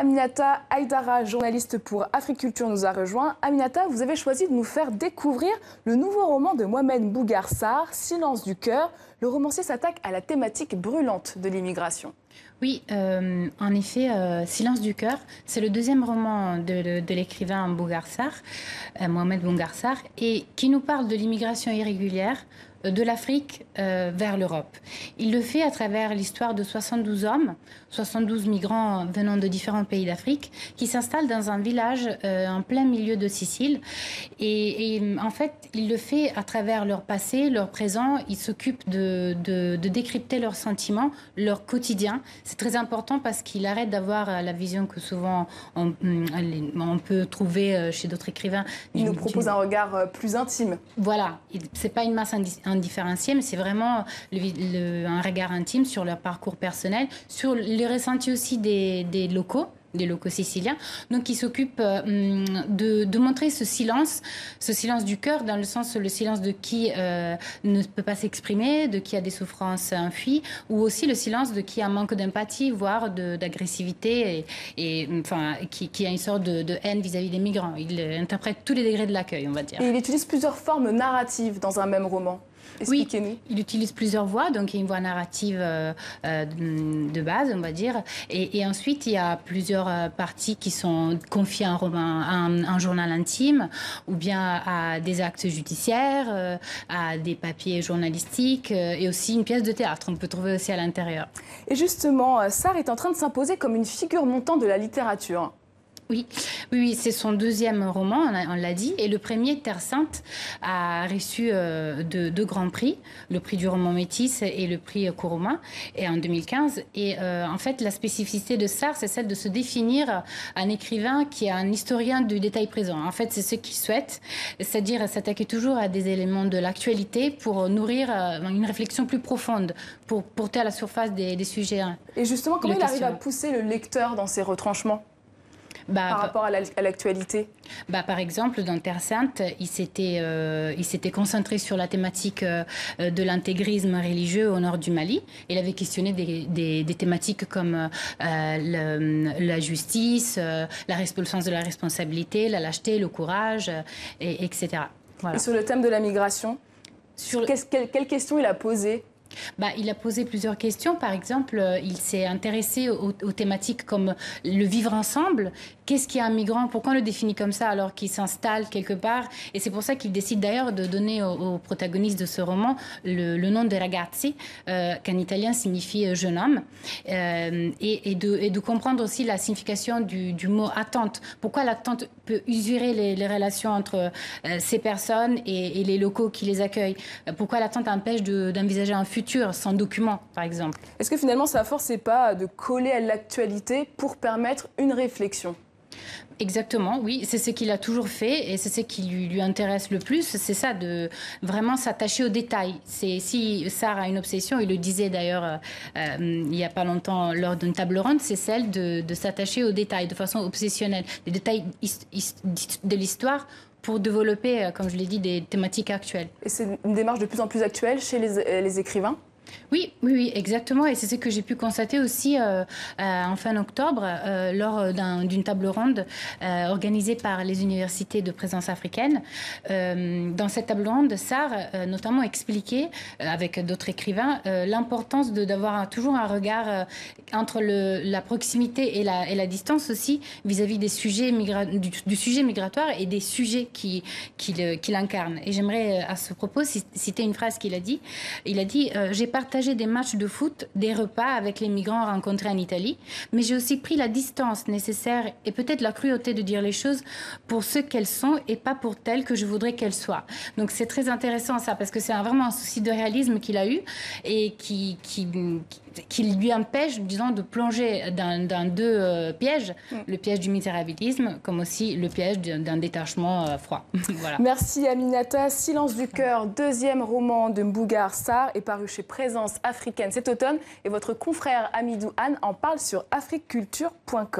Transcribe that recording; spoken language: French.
Aminata Haïdara, journaliste pour Africulture, nous a rejoint. Aminata, vous avez choisi de nous faire découvrir le nouveau roman de Mohamed Mbougar Sarr, Silence du cœur. Le romancier s'attaque à la thématique brûlante de l'immigration. Oui, en effet, Silence du cœur, c'est le deuxième roman de l'écrivain Mbougar Sarr, Mohamed Mbougar Sarr, et qui nous parle de l'immigration irrégulière de l'Afrique vers l'Europe. Il le fait à travers l'histoire de 72 hommes, 72 migrants venant de différents pays d'Afrique, qui s'installent dans un village en plein milieu de Sicile. Et en fait, il le fait à travers leur passé, leur présent. Il s'occupe de décrypter leurs sentiments, leur quotidien. C'est très important parce qu'il arrête d'avoir la vision que souvent on peut trouver chez d'autres écrivains. Il nous propose un regard plus intime. Voilà, c'est pas une masse indifférenciée, mais c'est vraiment un regard intime sur leur parcours personnel, sur les ressentis aussi des locaux siciliens. Donc, il s'occupe de montrer ce silence du cœur, dans le sens le silence de qui ne peut pas s'exprimer, de qui a des souffrances enfuies, ou aussi le silence de qui a un manque d'empathie, voire d'agressivité, et enfin, qui a une sorte de haine vis-à-vis des migrants. Il interprète tous les degrés de l'accueil, on va dire. Et il utilise plusieurs formes narratives dans un même roman. Oui, il utilise plusieurs voix, donc il y a une voix narrative de base, on va dire, et ensuite il y a plusieurs parties qui sont confiées à un journal intime, ou bien à des actes judiciaires, à des papiers journalistiques, et aussi une pièce de théâtre, on peut trouver aussi à l'intérieur. Et justement, Sarr est en train de s'imposer comme une figure montante de la littérature. Oui, c'est son deuxième roman, on l'a dit, et le premier, Terre Sainte, a reçu deux grands prix, le prix du roman métis et le prix Kuruma, et en 2015. Et en fait, la spécificité de Sarr, c'est celle de se définir un écrivain qui est un historien du détail présent. En fait, c'est ce qu'il souhaite, c'est-à-dire s'attaquer toujours à des éléments de l'actualité pour nourrir une réflexion plus profonde, pour porter à la surface des sujets. Et justement, comment il arrive à pousser le lecteur dans ses retranchements par rapport à l'actualité? Par exemple, dans Terre Sainte, il s'était concentré sur la thématique de l'intégrisme religieux au nord du Mali. Il avait questionné des thématiques comme la justice, le sens de la responsabilité, la lâcheté, le courage, etc. Voilà. Et sur le thème de la migration, quelles questions il a posées? Il a posé plusieurs questions. Par exemple, il s'est intéressé aux thématiques comme le vivre ensemble. Qu'est-ce qu'est un migrant? Pourquoi on le définit comme ça alors qu'il s'installe quelque part? Et c'est pour ça qu'il décide d'ailleurs de donner aux protagonistes de ce roman le nom de ragazzi, qu'en italien signifie jeune homme, et de comprendre aussi la signification du mot attente. Pourquoi l'attente peut usurer les relations entre ces personnes et les locaux qui les accueillent? Pourquoi l'attente empêche d'envisager un futur sans document, par exemple? Est-ce que finalement sa force, c'est pas de coller à l'actualité pour permettre une réflexion? Exactement, oui, c'est ce qu'il a toujours fait et c'est ce qui lui intéresse le plus, c'est ça, de vraiment s'attacher aux détails. Si Sarr a une obsession, il le disait d'ailleurs il n'y a pas longtemps lors d'une table ronde, c'est celle de s'attacher aux détails de façon obsessionnelle, les détails de l'histoire pour développer, comme je l'ai dit, des thématiques actuelles. Et c'est une démarche de plus en plus actuelle chez les écrivains? Oui, exactement. Et c'est ce que j'ai pu constater aussi en fin octobre lors d'une table ronde organisée par les universités de présence africaine. Dans cette table ronde, Sarr notamment expliquait, avec d'autres écrivains, l'importance d'avoir toujours un regard entre la proximité et la distance aussi vis-à-vis des sujets du sujet migratoire et des sujets qu'il incarne. Et j'aimerais à ce propos citer une phrase qu'il a dit. Il a dit « J'ai partagé des matchs de foot, des repas avec les migrants rencontrés en Italie, mais j'ai aussi pris la distance nécessaire et peut-être la cruauté de dire les choses pour ce qu'elles sont et pas pour telles que je voudrais qu'elles soient. » Donc c'est très intéressant ça, parce que c'est vraiment un souci de réalisme qu'il a eu et qui lui empêche, disons, de plonger dans deux pièges, le piège du misérabilisme, comme aussi le piège d'un détachement froid. Voilà. Merci Aminata. Silence du cœur, deuxième roman de Mbougar Sarr, est paru chez Présence africaine cet automne. Et votre confrère Amidou Anne en parle sur africulture.com.